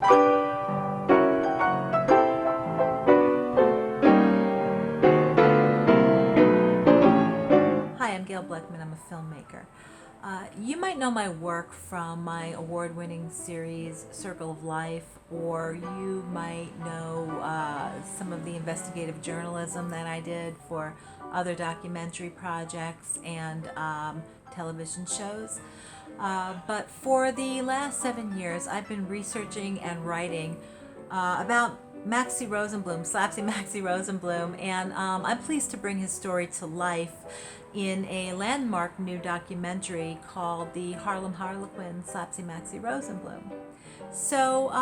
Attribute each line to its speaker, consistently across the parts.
Speaker 1: Hi, I'm Gail Bleckman. I'm a filmmaker. You might know my work from my award-winning series Circle of Life, or you might know some of the investigative journalism that I did for other documentary projects and television shows. But for the last 7 years, I've been researching and writing about Maxie Rosenbloom, Slapsie Maxie Rosenbloom, and I'm pleased to bring his story to life in a landmark new documentary called the Harlem Harlequin, Slapsie Maxie Rosenbloom. So,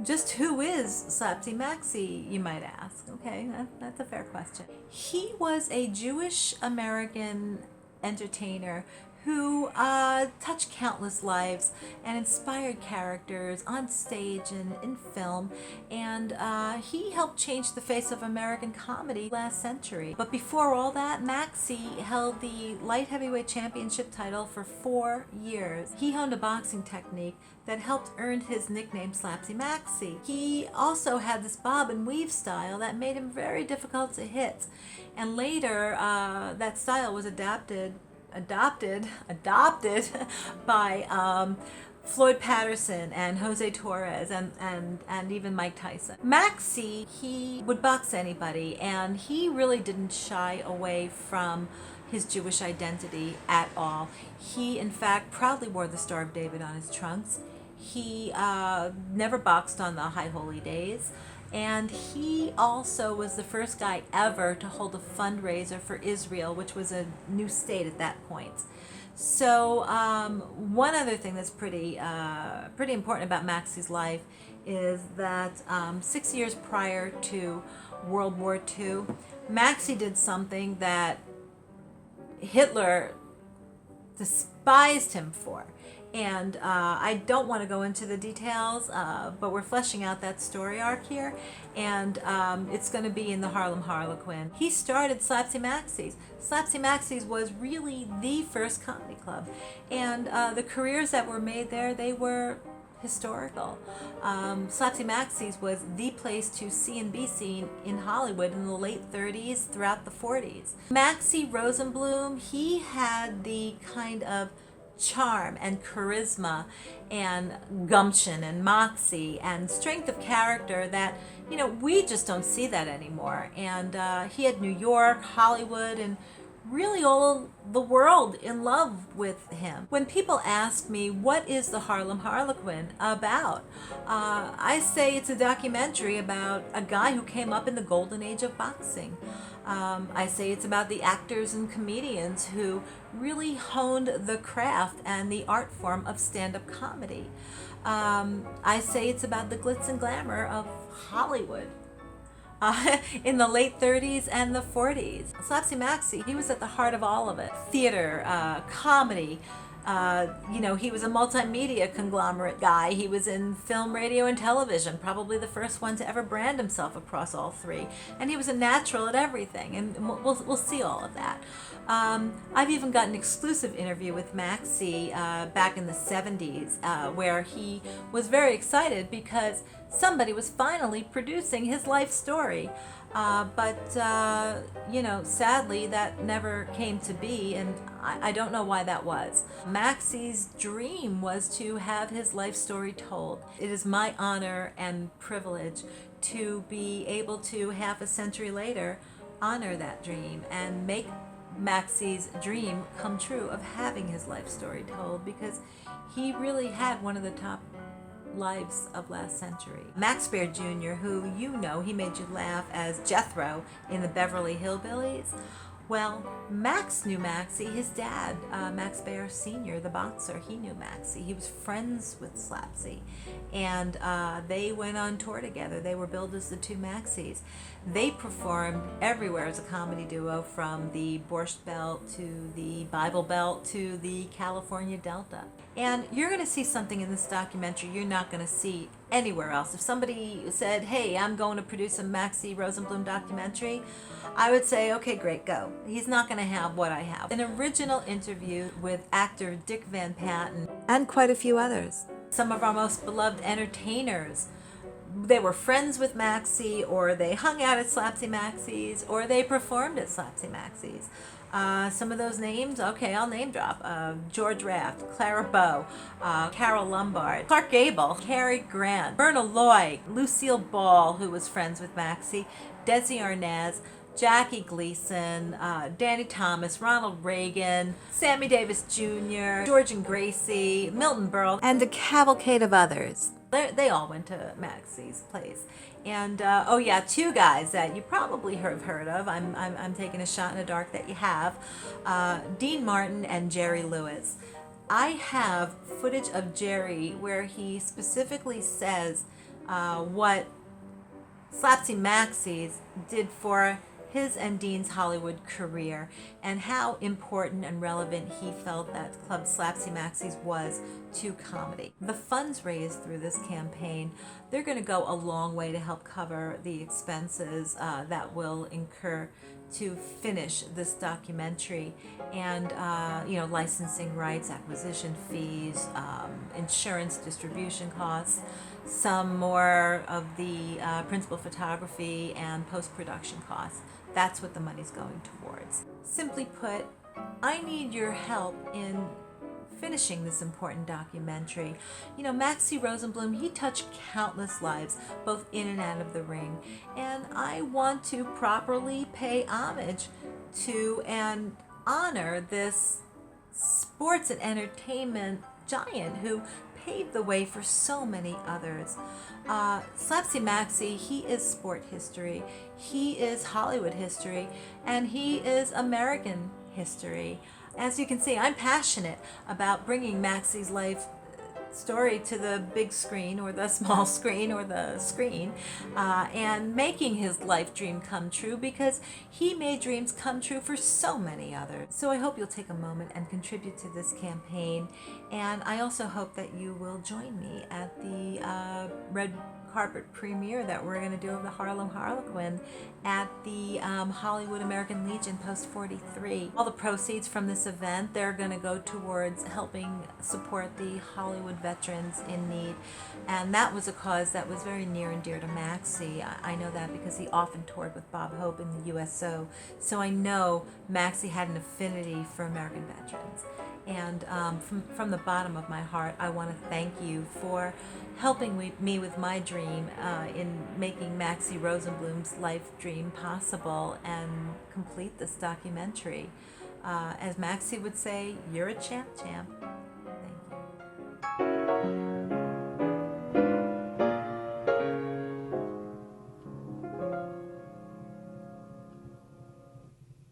Speaker 1: just who is Slapsie Maxie, you might ask? Okay, that's a fair question. He was a Jewish American entertainer who touched countless lives and inspired characters on stage and in film, and he helped change the face of American comedy last century. But before all that, Maxie held the light heavyweight championship title for 4 years. He honed a boxing technique that helped earn his nickname Slapsie Maxie. He also had this bob and weave style that made him very difficult to hit, and later that style was adopted by Floyd Patterson and Jose Torres and even Mike Tyson. Maxie, he would box anybody, and he really didn't shy away from his Jewish identity at all. He, in fact, proudly wore the Star of David on his trunks. He never boxed on the High Holy Days. And he also was the first guy ever to hold a fundraiser for Israel, which was a new state at that point. So one other thing that's pretty important about Maxie's life is that 6 years prior to World War II, Maxie did something that Hitler despised him for. And I don't want to go into the details, but we're fleshing out that story arc here, and it's going to be in the Harlem Harlequin. He started Slapsie Maxie's. Slapsie Maxie's was really the first comedy club, and the careers that were made there, they were historical. Slapsie Maxie's was the place to see and be seen in Hollywood in the late 30s throughout the 40s. Maxie Rosenbloom, he had the kind of charm and charisma and gumption and moxie and strength of character that, we just don't see that anymore. And he had New York, Hollywood, and really all the world in love with him. When people ask me, what is the Harlem Harlequin about? I say it's a documentary about a guy who came up in the golden age of boxing. I say it's about the actors and comedians who really honed the craft and the art form of stand-up comedy. I say it's about the glitz and glamour of Hollywood. In the late 30s and the 40s. Slapsie Maxie, he was at the heart of all of it. Theater, comedy, he was a multimedia conglomerate guy. He was in film, radio, and television, probably the first one to ever brand himself across all three. And he was a natural at everything, and we'll see all of that. I've even got an exclusive interview with Maxie back in the 70s where he was very excited because somebody was finally producing his life story. But sadly, that never came to be, and I don't know why that was. Maxie's dream was to have his life story told. It is my honor and privilege to be able to, half a century later, honor that dream and make Maxie's dream come true of having his life story told, because he really had one of the top lives of last century. Max Baer Jr., who he made you laugh as Jethro in the Beverly Hillbillies. Well, Max knew Maxie. His dad, Max Baer Sr., the boxer, he knew Maxie. He was friends with Slapsie, and they went on tour together. They were billed as the two Maxies. They performed everywhere as a comedy duo, from the Borscht Belt to the Bible Belt to the California Delta. And you're going to see something in this documentary you're not going to see anywhere else. If somebody said, hey, I'm going to produce a Maxie Rosenbloom documentary, I would say, okay, great, go. He's not going to have what I have. An original interview with actor Dick Van Patten and quite a few others. Some of our most beloved entertainers, they were friends with Maxie, or they hung out at Slapsie Maxie's, or they performed at Slapsie Maxie's. Some of those names, okay, I'll name drop. George Raft, Clara Bow, Carol Lombard, Clark Gable, Cary Grant, Myrna Loy, Lucille Ball, who was friends with Maxie, Desi Arnaz, Jackie Gleason, Danny Thomas, Ronald Reagan, Sammy Davis Jr., George and Gracie, Milton Berle, and a cavalcade of others. They all went to Maxie's place. And oh yeah, two guys that you probably have heard of. I'm taking a shot in the dark that you have. Dean Martin and Jerry Lewis. I have footage of Jerry where he specifically says what Slapsie Maxie's did for his and Dean's Hollywood career, and how important and relevant he felt that Club Slapsie Maxie's was to comedy. The funds raised through this campaign, they're going to go a long way to help cover the expenses that will incur to finish this documentary, and licensing rights, acquisition fees, insurance, distribution costs, some more of the principal photography and post-production costs. That's what the money's going towards. Simply put, I need your help in finishing this important documentary. Maxie Rosenbloom, he touched countless lives, both in and out of the ring, and I want to properly pay homage to and honor this sports and entertainment giant who paved the way for so many others. Slapsie Maxie, he is sport history, he is Hollywood history, and he is American history. As you can see, I'm passionate about bringing Maxie's life story to the big screen, or the small screen, or the screen, and making his life dream come true, because he made dreams come true for so many others. So I hope you'll take a moment and contribute to this campaign, and I also hope that you will join me at the red carpet premiere that we're going to do of the Harlem Harlequin at the Hollywood American Legion Post 43. All the proceeds from this event, they're going to go towards helping support the Hollywood veterans in need, and that was a cause that was very near and dear to Maxie. I know that because he often toured with Bob Hope in the USO, so I know Maxie had an affinity for American veterans. And from the bottom of my heart, I want to thank you for helping me with my dream in making Maxie Rosenbloom's life dream possible and complete this documentary. As Maxie would say, you're a champ, champ.